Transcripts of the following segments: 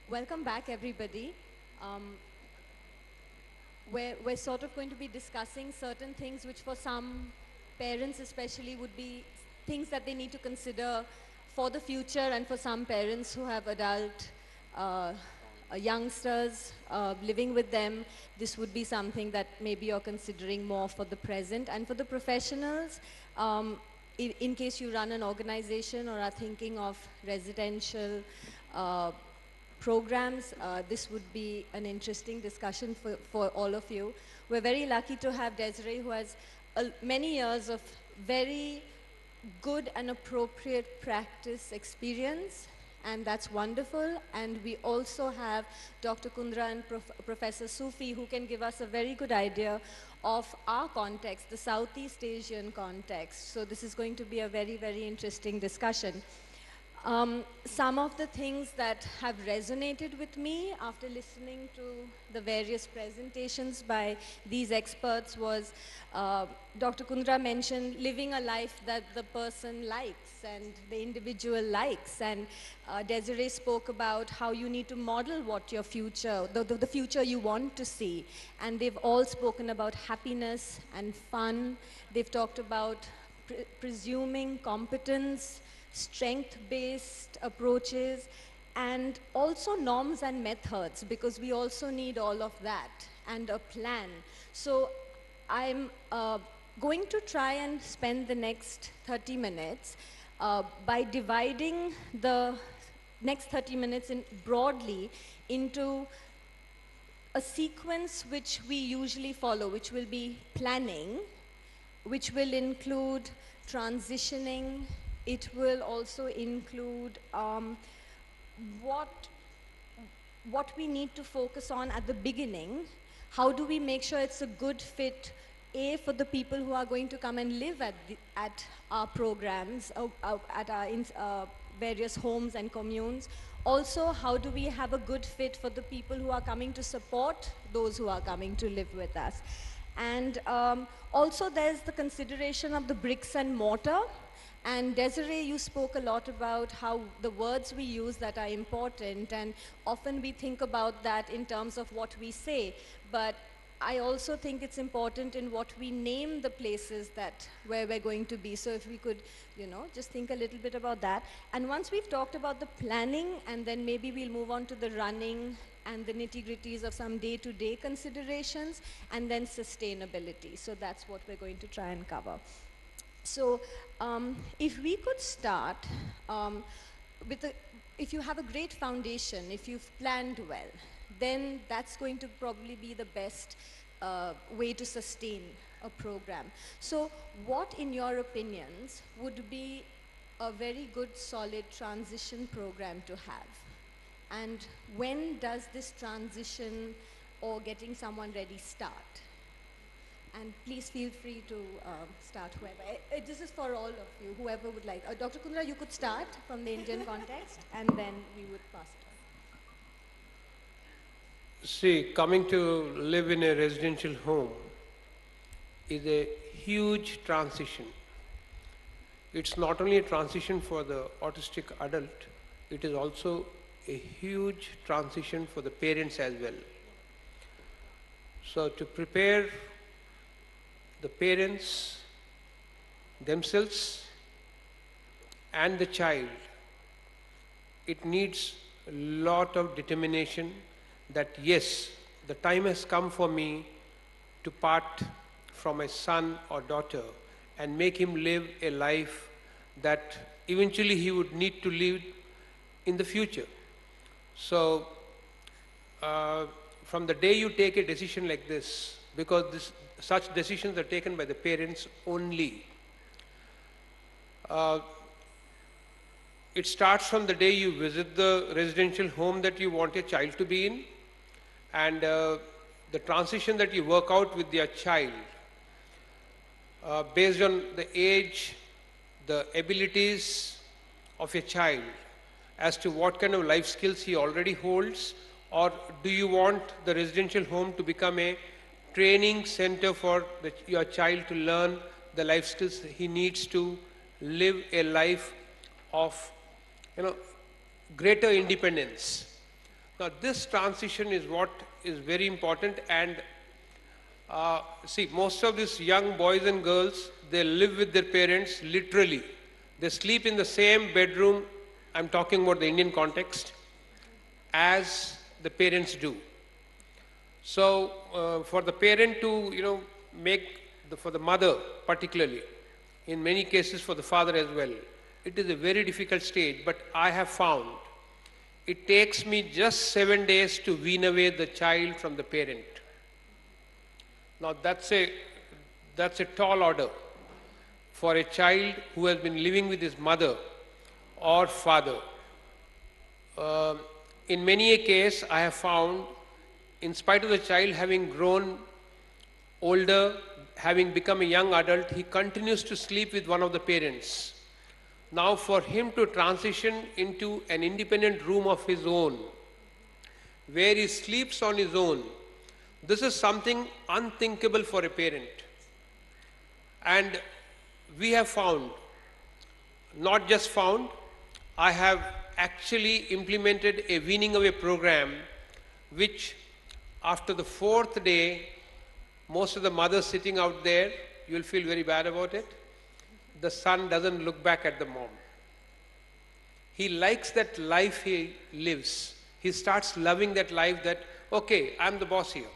Welcome back, everybody. We're sort of going to be discussing certain things which for some parents especially would be things that they need to consider for the future, and for some parents who have adult youngsters living with them, this would be something that maybe you're considering more for the present. And for the professionals, in case you run an organization or are thinking of residential programs, this would be an interesting discussion for all of you. We're very lucky to have Desiree, who has many years of very good and appropriate practice experience, and that's wonderful. And we also have Dr. Kundra and Professor Sufi, who can give us a very good idea of our context, the Southeast Asian context. So this is going to be a very, very interesting discussion. Some of the things that have resonated with me after listening to the various presentations by these experts was Dr. Kundra mentioned living a life that the person likes and the individual likes, and Desiree spoke about how you need to model what your future, the future you want to see, and they've all spoken about happiness and fun. They've talked about presuming competence, strength-based approaches, and also norms and methods, because we also need all of that, and a plan. So I'm going to try and spend the next 30 minutes by dividing the next 30 minutes broadly into a sequence which we usually follow, which will be planning, which will include transitioning. It will also include what we need to focus on at the beginning. How do we make sure it's a good fit, A, for the people who are going to come and live at our programs, at our various homes and communes. Also, how do we have a good fit for the people who are coming to support those who are coming to live with us. And also there's the consideration of the bricks and mortar. And Desiree, you spoke a lot about how the words we use that are important, and often we think about that in terms of what we say, but I also think it's important in what we name the places where we're going to be. So if we could, just think a little bit about that. And once we've talked about the planning, and then maybe we'll move on to the running and the nitty-gritties of some day-to-day considerations, and then sustainability. So that's what we're going to try and cover. So if we could start if you have a great foundation, if you've planned well, then that's going to probably be the best way to sustain a program. So what, in your opinions, would be a very good, solid transition program to have? And when does this transition or getting someone ready start? And please feel free to start whoever. This is for all of you, whoever would like. Dr. Kundra, you could start from the Indian context, and then we would pass it on. See, coming to live in a residential home is a huge transition. It's not only a transition for the autistic adult, it is also a huge transition for the parents as well. So to prepare the parents themselves and the child, it needs a lot of determination that yes, the time has come for me to part from my son or daughter and make him live a life that eventually he would need to live in the future. So from the day you take a decision like this, because such decisions are taken by the parents only. It starts from the day you visit the residential home that you want your child to be in, and the transition that you work out with your child based on the age, the abilities of your child, as to what kind of life skills he already holds, or do you want the residential home to become a training center for your child to learn the life skills he needs to live a life of greater independence. Now this transition is what is very important, and see, most of these young boys and girls, they live with their parents literally. They sleep in the same bedroom, I'm talking about the Indian context, as the parents do. So for the parent to, for the mother particularly, in many cases for the father as well, it is a very difficult stage, but I have found it takes me just 7 days to wean away the child from the parent. Now that's a tall order for a child who has been living with his mother or father. In many a case, I have found, in spite of the child having grown older, having become a young adult, he continues to sleep with one of the parents. Now for him to transition into an independent room of his own, where he sleeps on his own, this is something unthinkable for a parent. And we have found, not just found, I have actually implemented a weaning away program, which after the 4th day, most of the mothers sitting out there, you will feel very bad about it. The son doesn't look back at the mom. He likes that life he lives. He starts loving that life that, okay, I'm the boss here.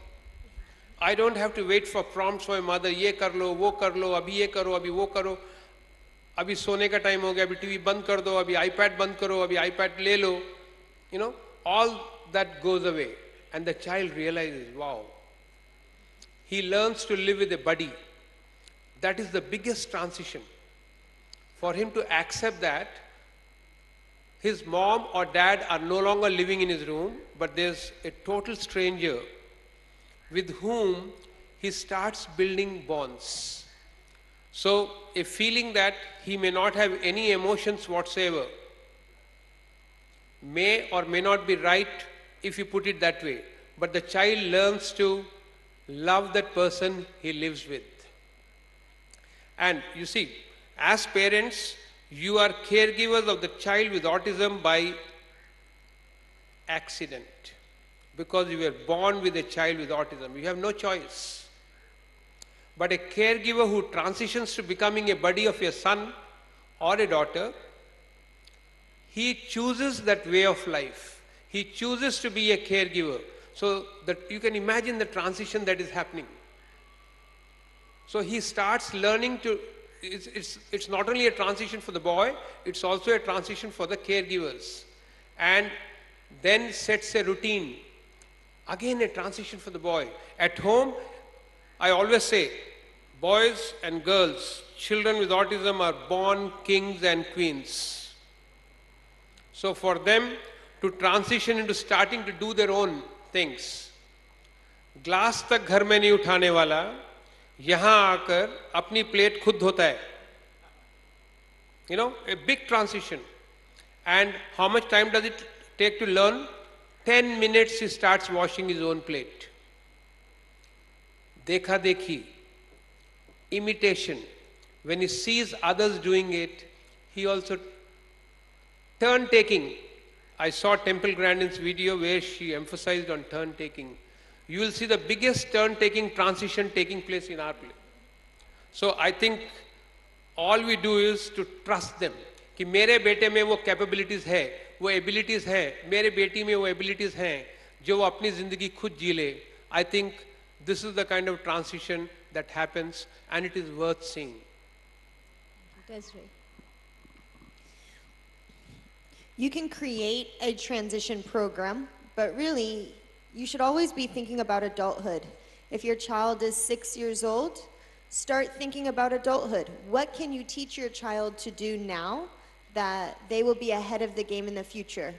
I don't have to wait for prompts from my mother, ye kar lo, wo kar lo, abhi ye karo, abhi wo karo, abhi sone ka time ho gaya, abhi TV band kar do, abhi iPad band karo, abhi iPad le lo. All that goes away. And the child realizes, wow. He learns to live with a buddy. That is the biggest transition. For him to accept that his mom or dad are no longer living in his room, but there's a total stranger with whom he starts building bonds. So a feeling that he may not have any emotions whatsoever may or may not be right if you put it that way. But the child learns to love that person he lives with. And you see, as parents, you are caregivers of the child with autism by accident, because you were born with a child with autism. You have no choice. But a caregiver who transitions to becoming a buddy of your son or a daughter, he chooses that way of life. He chooses to be a caregiver. So that you can imagine the transition that is happening. So he starts learning to, it's not only a transition for the boy, it's also a transition for the caregivers. And then sets a routine. Again a transition for the boy. At home, I always say, boys and girls, children with autism are born kings and queens. So for them to transition into starting to do their own things. Glass तक घर में नहीं उठाने वाला यहाँ आकर अपनी plate खुद धोता है. A big transition. And how much time does it take to learn? 10 minutes he starts washing his own plate. Dekha dekhi, imitation. When he sees others doing it, he also turn taking. I saw Temple Grandin's video where she emphasized on turn taking. You will see the biggest turn taking transition taking place in our place. So I think all we do is to trust them. कि मेरे बेटे में वो capabilities है, वो abilities है, मेरे बेटी में वो abilities हैं, जो वो अपनी जिंदगी खुद जी ले. I think this is the kind of transition that happens, and it is worth seeing. Desiree. You can create a transition program, but really, you should always be thinking about adulthood. If your child is 6 years old, start thinking about adulthood. What can you teach your child to do now that they will be ahead of the game in the future?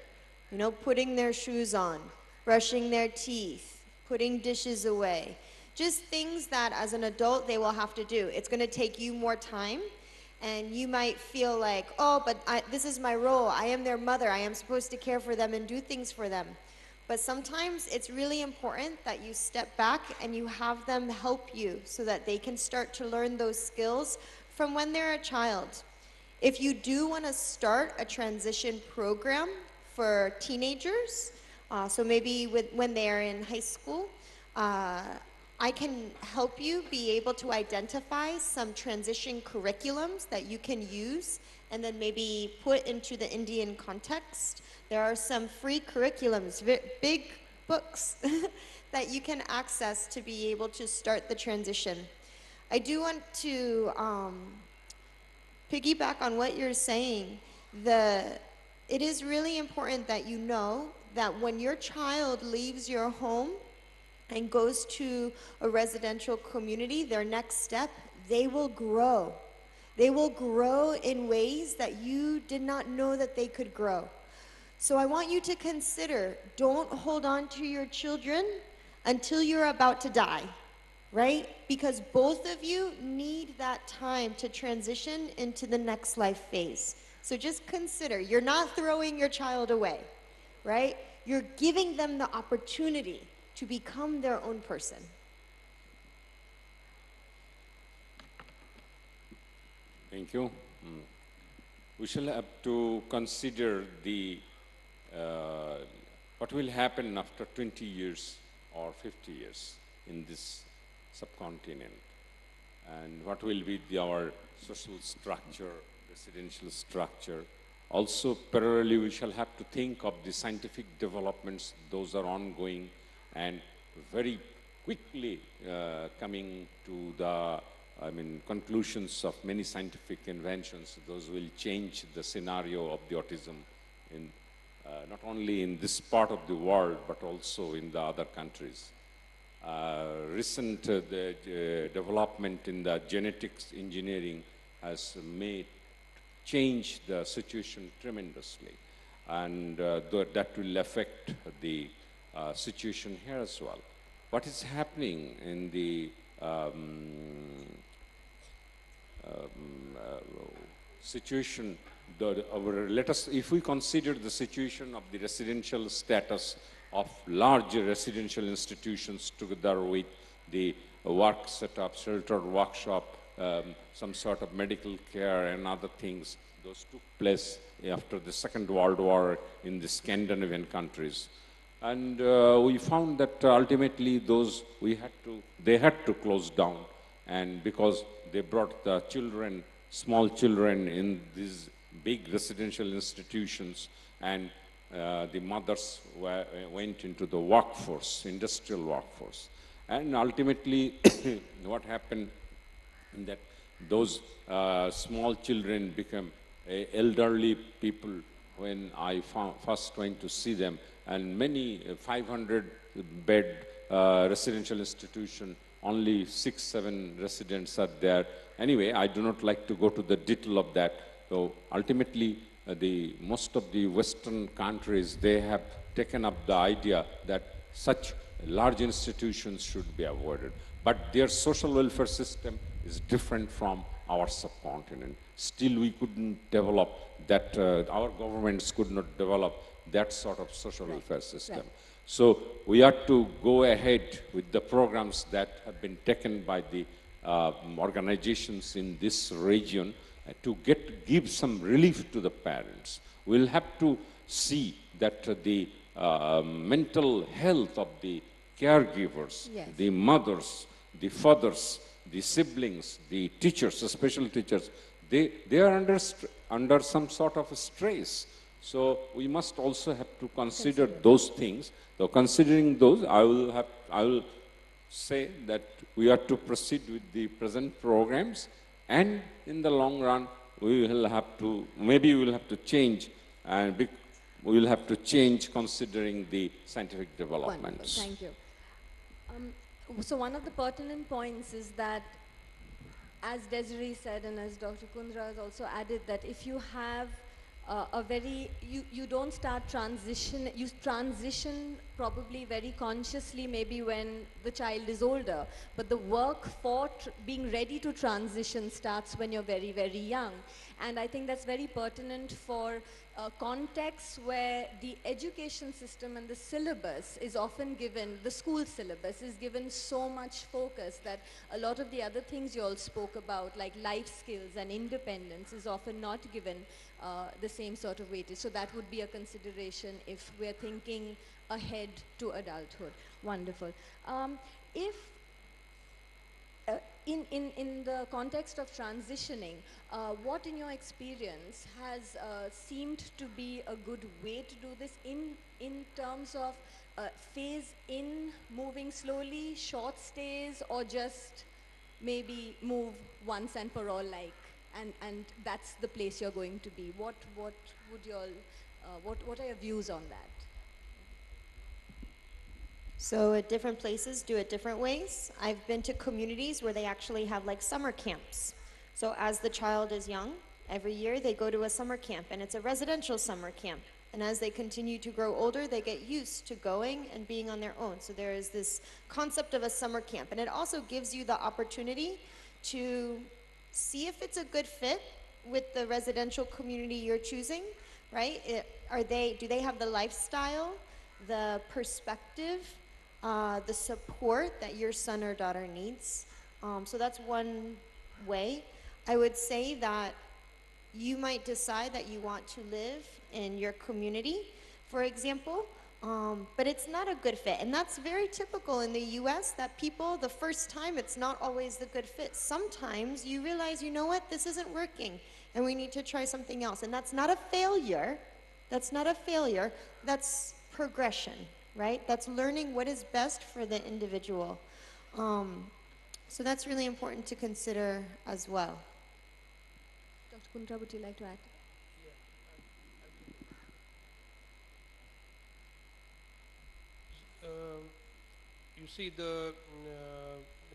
Putting their shoes on, brushing their teeth, putting dishes away. Just things that as an adult they will have to do. It's going to take you more time. And you might feel like, oh, but this is my role. I am their mother. I am supposed to care for them and do things for them. But sometimes it's really important that you step back and you have them help you so that they can start to learn those skills from when they're a child. If you do want to start a transition program for teenagers, So maybe when they're in high school, I can help you be able to identify some transition curriculums that you can use and then maybe put into the Indian context. There are some free curriculums, big books that you can access to be able to start the transition. I do want to piggyback on what you're saying. It is really important that you know that when your child leaves your home and goes to a residential community, their next step, they will grow. They will grow in ways that you did not know that they could grow. So I want you to consider, don't hold on to your children until you're about to die, right? Because both of you need that time to transition into the next life phase. So just consider, you're not throwing your child away, right? You're giving them the opportunity to become their own person. Thank you. We shall have to consider what will happen after 20 years or 50 years in this subcontinent, and what will be our social structure, residential structure. Also, parallelly, we shall have to think of the scientific developments. Those are ongoing and very quickly coming to the conclusions of many scientific inventions. Those will change the scenario of the autism in not only in this part of the world, but also in the other countries. Recent development in the genetics engineering has change the situation tremendously, and that will affect the situation here as well. What is happening in the situation, if we consider the situation of the residential status of large residential institutions together with the work setup, shelter workshop, some sort of medical care and other things, those took place after the Second World War in the Scandinavian countries. And we found that ultimately they had to close down, and because they brought the children, small children in these big residential institutions, and the mothers went into the workforce, industrial workforce. And ultimately, what happened that those small children become elderly people when I first went to see them, and many 500-bed residential institution, only 6-7 residents are there. Anyway, I do not like to go to the detail of that. So ultimately, most of the Western countries, they have taken up the idea that such large institutions should be avoided. But their social welfare system is different from our subcontinent. Still, we couldn't develop that, our governments could not develop that sort of social welfare system. Right. So we have to go ahead with the programs that have been taken by the organizations in this region to give some relief to the parents. We'll have to see that the mental health of the caregivers, yes, the mothers, the fathers, the siblings, the teachers, the special teachers, they are under some sort of a stress. So we must also have to consider those things. So considering those, I will say that we are to proceed with the present programs, and in the long run, we will have to, maybe we will have to change, and we will have to change considering the scientific developments. Wonderful. Thank you. So one of the pertinent points is that, as Desiree said, and as Dr. Kundra has also added, that if you have you don't start transition, you transition probably very consciously maybe when the child is older, but the work for being ready to transition starts when you're very, very young. And I think that's very pertinent for contexts where the education system and the syllabus is often given, the school syllabus is given so much focus that a lot of the other things you all spoke about, like life skills and independence, is often not given the same sort of weightage. So that would be a consideration if we're thinking ahead to adulthood. Wonderful. If in the context of transitioning, what in your experience has seemed to be a good way to do this in terms of phase in, moving slowly, short stays, or just maybe move once and for all, like, and that's the place you're going to be? What would you all, what are your views on that? So at different places do it different ways. I've been to communities where they actually have like summer camps. So as the child is young, every year they go to a summer camp, and it's a residential summer camp. And as they continue to grow older, they get used to going and being on their own. So there is this concept of a summer camp. And it also gives you the opportunity to see if it's a good fit with the residential community you're choosing, right? Do they have the lifestyle, the perspective, the support that your son or daughter needs? So that's one way. I would say that you might decide that you want to live in your community, for example, but it's not a good fit. And that's very typical in the US, that people, the first time, it's not always the good fit. Sometimes you realize, you know what, this isn't working, and we need to try something else. And that's not a failure. That's not a failure. That's progression, right? That's learning what is best for the individual. So that's really important to consider as well. Dr. Kundra, would you like to add? You see, the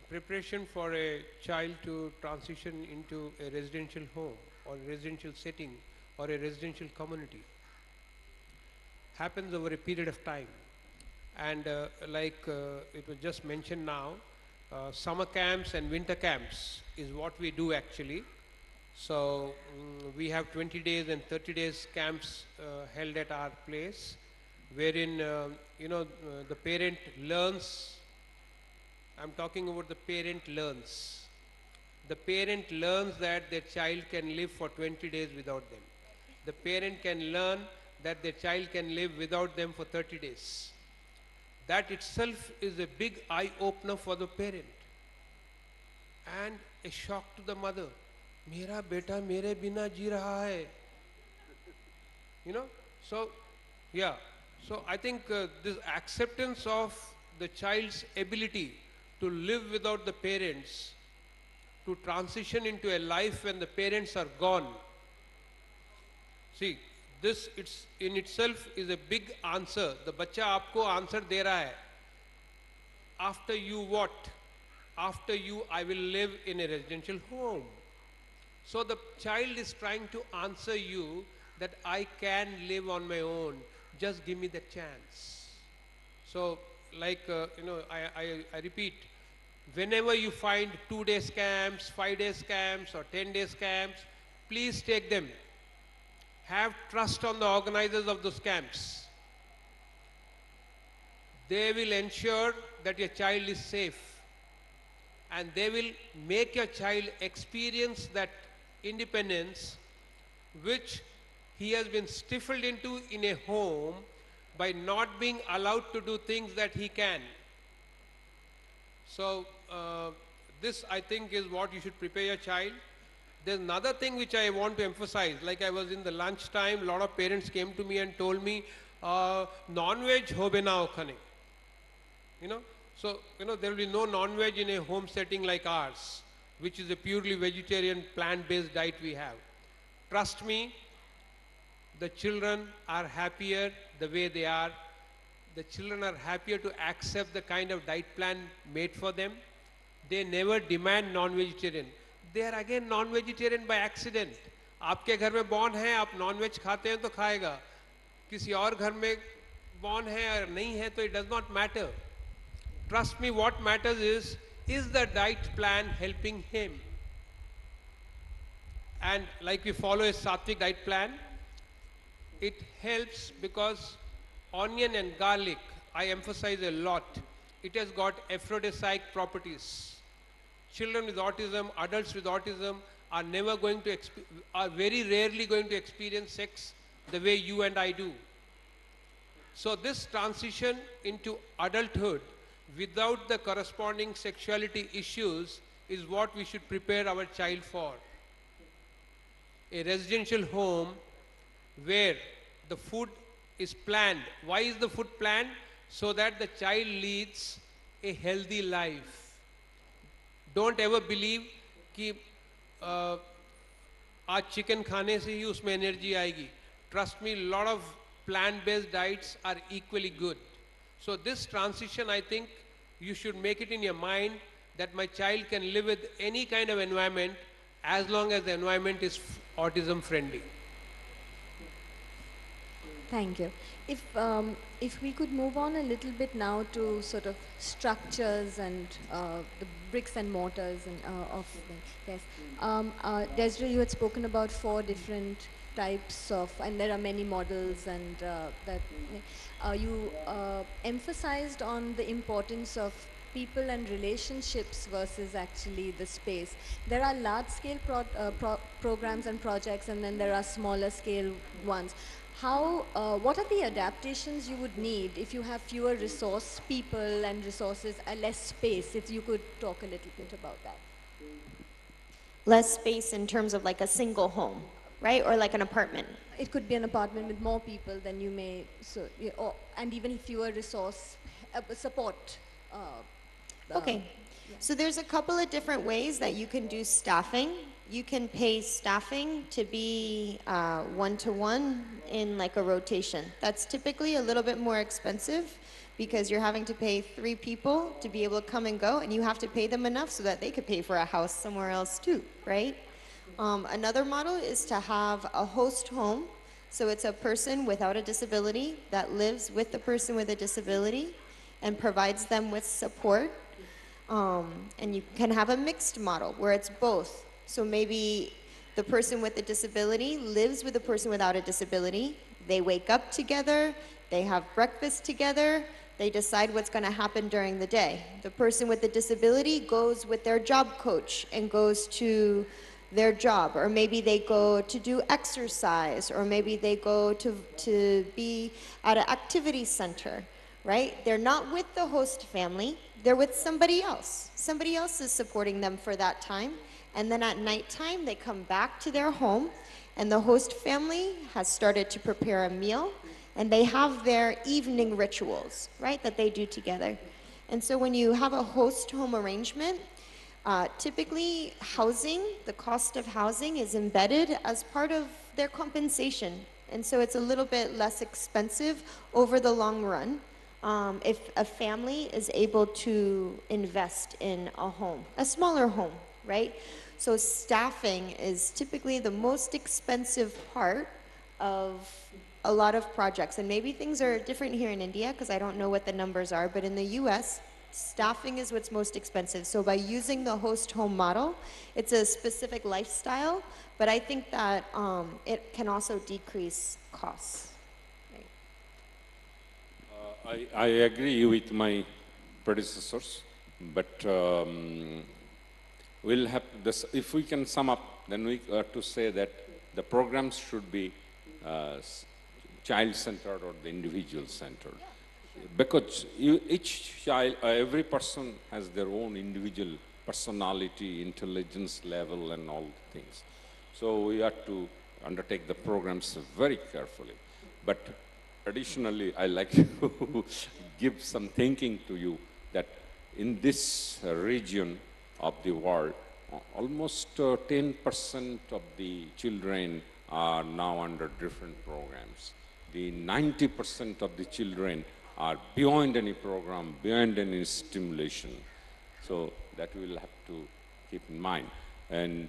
preparation for a child to transition into a residential home or a residential setting or a residential community happens over a period of time. And like it was just mentioned now, summer camps and winter camps is what we do actually. So we have 20 days and 30 days camps held at our place, wherein the parent learns. I'm talking about the parent learns. The parent learns that their child can live for 20 days without them. The parent can learn that their child can live without them for 30 days. That itself is a big eye-opener for the parent and a shock to the mother. Mera beta mere bina ji raha hai. You know, so yeah. So I think this acceptance of the child's ability to live without the parents, to transition into a life when the parents are gone. See, this in itself is a big answer. The bacha aapko answer de raha hai. After you what? After you, I will live in a residential home. So the child is trying to answer you that I can live on my own. Just give me the chance. So, like, I repeat, whenever you find 2 days camps, 5 days camps, or 10 days camps, please take them. Have trust on the organizers of those camps. They will ensure that your child is safe. And they will make your child experience that independence which he has been stifled into in a home by not being allowed to do things that he can. So this, I think, is what you should prepare your child. There's another thing which I want to emphasize. Like, I was in the lunch time, a lot of parents came to me and told me, non-veg hobe na okhane. So, there will be no non-veg in a home setting like ours, which is a purely vegetarian, plant-based diet we have. Trust me, the children are happier the way they are. The children are happier to accept the kind of diet plan made for them. They never demand non-vegetarian. They are again non-vegetarian by accident. आपके घर में born है, आप non-veg खाते हैं तो खाएगा. किसी और घर में born है और नहीं है तो it does not matter. Trust me, what matters is the diet plan helping him? And like we follow a sattvic diet plan, it helps because onion and garlic, I emphasize a lot, it has got aphrodisiac properties. Children with autism, adults with autism are never going to, are very rarely going to experience sex the way you and I do. So this transition into adulthood without the corresponding sexuality issues is what we should prepare our child for. A residential home where the food is planned. Why is the food planned? So that the child leads a healthy life. Don't ever believe कि आज chicken खाने से ही उसमें energy आएगी. Trust me, lot of plant-based diets are equally good. So this transition, I think, you should make it in your mind that my child can live with any kind of environment as long as the environment is autism friendly. Thank you. If we could move on a little bit now to sort of structures and the bricks and mortars and of yes. Desiree, you had spoken about 4 different types of, and there are many models, and that you emphasized on the importance of people and relationships versus actually the space. There are large-scale programs and projects, and then there are smaller-scale ones. How, what are the adaptations you would need if you have fewer resource people and resources, less space? If you could talk a little bit about that. Less space in terms of like a single home, right? Or like an apartment. It could be an apartment with more people than you may, so, or, and even fewer resource support. Okay, yeah. So there's a couple of different ways that you can do staffing. You can pay staffing to be one-to-one in like a rotation. That's typically a little bit more expensive because you're having to pay 3 people to be able to come and go, and you have to pay them enough so that they could pay for a house somewhere else too, right? Another model is to have a host home. So it's a person without a disability that lives with the person with a disability and provides them with support. And you can have a mixed model where it's both. So maybe the person with a disability lives with the person without a disability. They wake up together, they have breakfast together, they decide what's going to happen during the day. The person with the disability goes with their job coach and goes to their job, or maybe they go to do exercise, or maybe they go to be at an activity center, right? They're not with the host family, they're with somebody else. Somebody else is supporting them for that time. And then at nighttime, they come back to their home, and the host family has started to prepare a meal, and they have their evening rituals, right, that they do together. And so when you have a host home arrangement, typically housing, the cost of housing is embedded as part of their compensation. And so it's a little bit less expensive over the long run if a family is able to invest in a home, a smaller home, right? So staffing is typically the most expensive part of a lot of projects. And maybe things are different here in India because I don't know what the numbers are, but in the US, staffing is what's most expensive. So by using the host home model, it's a specific lifestyle, but I think that it can also decrease costs. Right? I agree with my predecessors, but we'll have this, if we can sum up, then we have to say that the programs should be child-centered or the individual-centered. Because each child, every person has their own individual personality, intelligence level, and all things. So we have to undertake the programs very carefully. But additionally, I like to give some thinking to you that in this region of the world, almost 10% of the children are now under different programs. The 90% of the children are beyond any program, beyond any stimulation. So that we will have to keep in mind. And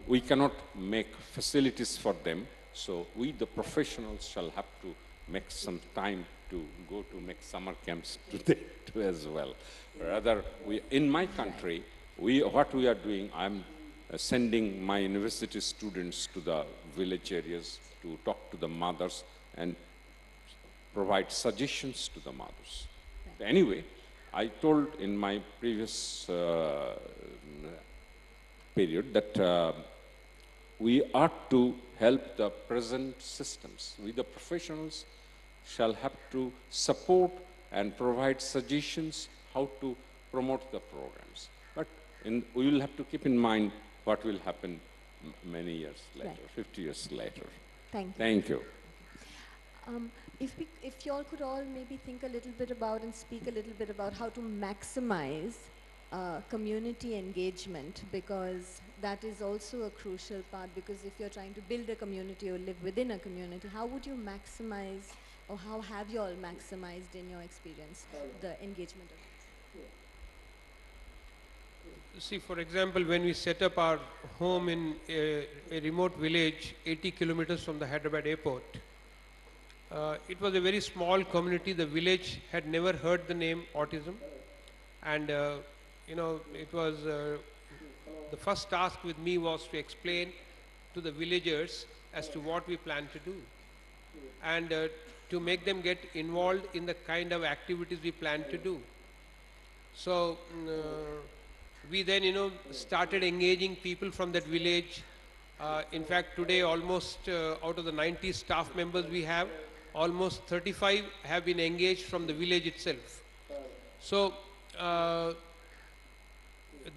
we cannot make facilities for them, so we, the professionals, shall have to make some time to go to make summer camps too as well. Rather, in my country, what we are doing, I'm sending my university students to the village areas to talk to the mothers and provide suggestions to the mothers. Anyway, I told in my previous period that we ought to help the present systems. We, the professionals, shall have to support and provide suggestions how to promote the programs. But we will have to keep in mind what will happen many years later, right. 50 years later. Thank you. Thank you. If you all could all maybe think a little bit about and speak a little bit about how to maximize community engagement, because that is also a crucial part, because if you're trying to build a community or live within a community, how would you maximize, or how have you all maximized in your experience the engagement of it? See, for example, when we set up our home in a remote village 80 kilometers from the Hyderabad airport, it was a very small community. The village had never heard the name autism, and it was the first task with me was to explain to the villagers as to what we plan to do, and to make them get involved in the kind of activities we plan to do. So we then started engaging people from that village. In fact, today almost out of the 90 staff members we have, almost 35 have been engaged from the village itself. So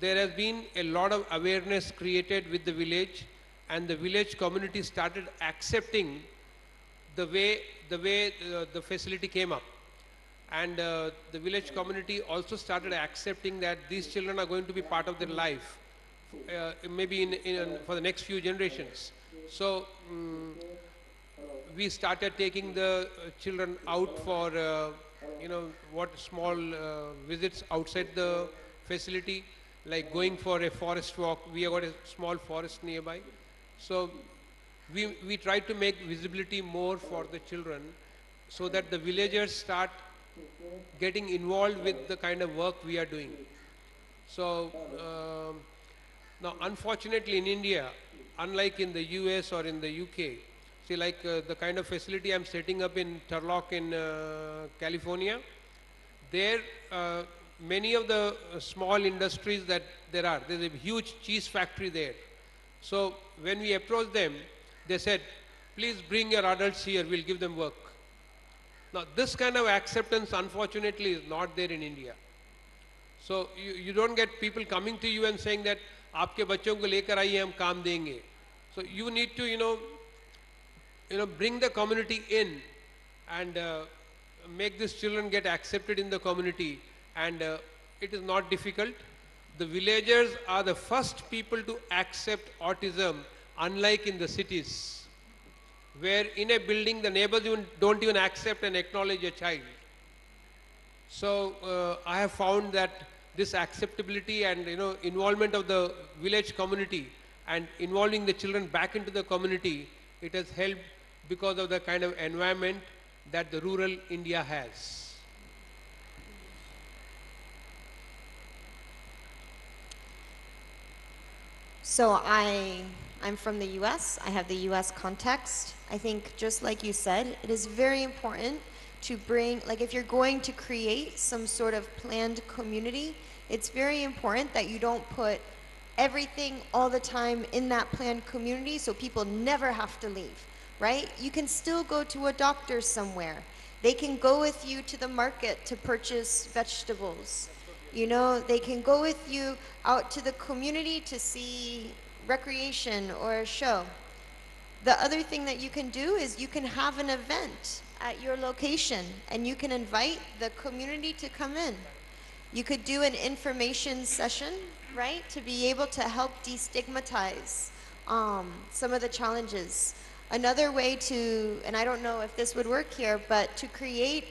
there has been a lot of awareness created with the village, and the village community started accepting the way the facility came up. And the village community also started accepting that these children are going to be part of their life, maybe for the next few generations. So we started taking the children out for small visits outside the facility, like going for a forest walk. We have got a small forest nearby. So we try to make visibility more for the children, so that the villagers start getting involved with the kind of work we are doing. So now unfortunately in India, unlike in the US or in the UK, see, like the kind of facility I'm setting up in Turlock in California, there many of the small industries that there's a huge cheese factory there. So when we approached them, they said, please bring your adults here, we'll give them work. Now this kind of acceptance unfortunately is not there in India. So you don't get people coming to you and saying that aapke bachon ko lekar aiye, hum kaam denge. So you need to bring the community in and make these children get accepted in the community, and it is not difficult. The villagers are the first people to accept autism, unlike in the cities, where in a building the neighbors don't even accept and acknowledge a child. So I have found that this acceptability and involvement of the village community and involving the children back into the community, it has helped because of the kind of environment that the rural India has. So I'm from the US. I have the US context. I think just like you said, it is very important to bring, like if you're going to create some sort of planned community, it's very important that you don't put everything all the time in that planned community so people never have to leave, right? You can still go to a doctor somewhere. They can go with you to the market to purchase vegetables. They can go with you out to the community to see recreation or a show. The other thing that you can do is you can have an event at your location and you can invite the community to come in. You could do an information session, right, to be able to help destigmatize some of the challenges. Another way to, and I don't know if this would work here, but to create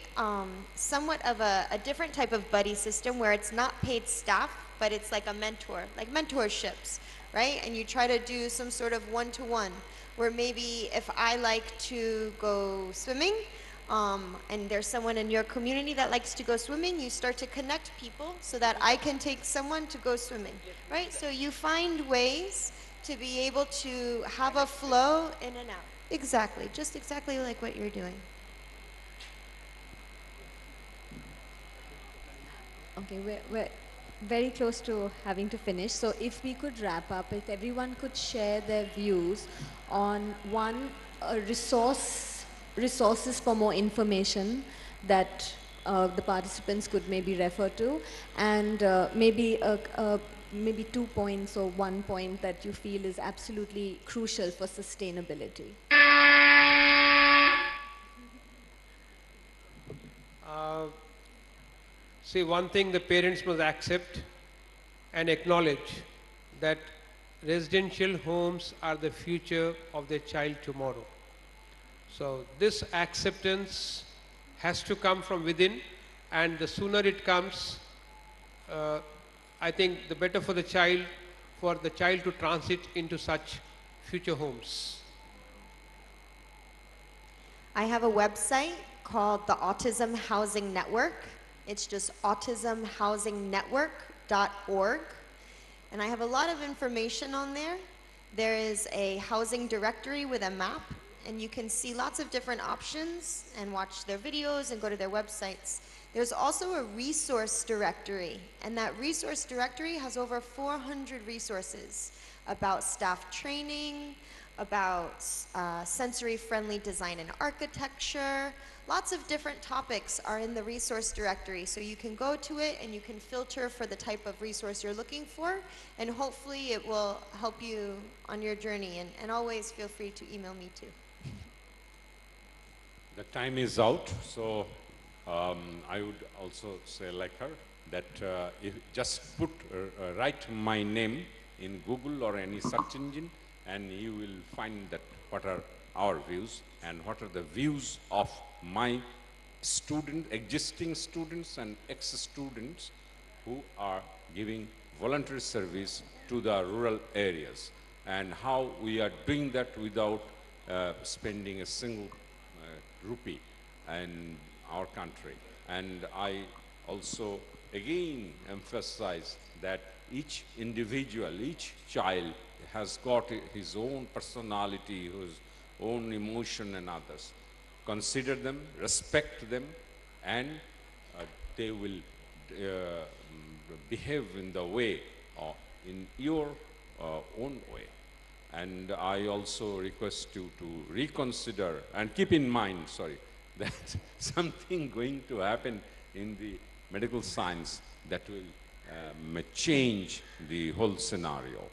somewhat of a different type of buddy system where it's not paid staff, but it's like a mentor, like mentorships, right? And you try to do some sort of one-to-one, where maybe if I like to go swimming, and there's someone in your community that likes to go swimming, you start to connect people so that I can take someone to go swimming, right? So you find ways to be able to have a flow in and out. Exactly, just exactly like what you're doing. Okay, we're very close to having to finish. So if we could wrap up, if everyone could share their views on one resources for more information that the participants could maybe refer to, and maybe 2 points or 1 point that you feel is absolutely crucial for sustainability. See, one thing the parents must accept and acknowledge that residential homes are the future of their child tomorrow. So this acceptance has to come from within, and the sooner it comes, I think the better for the child to transit into such future homes. I have a website called the Autism Housing Network. It's just autismhousingnetwork.org. And I have a lot of information on there. There is a housing directory with a map, and you can see lots of different options and watch their videos and go to their websites. There's also a resource directory, and that resource directory has over 400 resources about staff training, about sensory-friendly design and architecture. Lots of different topics are in the resource directory, so you can go to it and you can filter for the type of resource you're looking for, and hopefully it will help you on your journey, and always feel free to email me too. The time is out, so I would also say like her that if just write my name in Google or any search engine, and you will find that what are our views and what are the views of my existing students and ex-students who are giving voluntary service to the rural areas, and how we are doing that without spending a single rupee in our country. And I also again emphasize that each individual, each child has got his own personality, his own emotion and others. Consider them, respect them, and they will behave in the way, in your own way. And I also request you to reconsider and keep in mind, that something going to happen in the medical science that will change the whole scenario.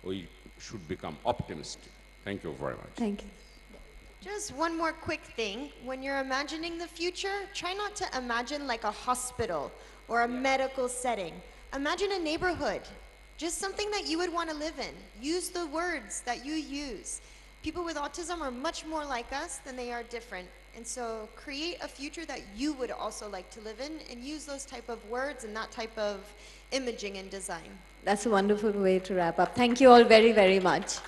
We should become optimistic. Thank you very much. Thank you. Just one more quick thing. When you're imagining the future, try not to imagine like a hospital or a medical setting. Imagine a neighborhood, just something that you would want to live in. Use the words that you use. People with autism are much more like us than they are different. And so create a future that you would also like to live in, and use those type of words and that type of imaging and design. That's a wonderful way to wrap up. Thank you all very, very much.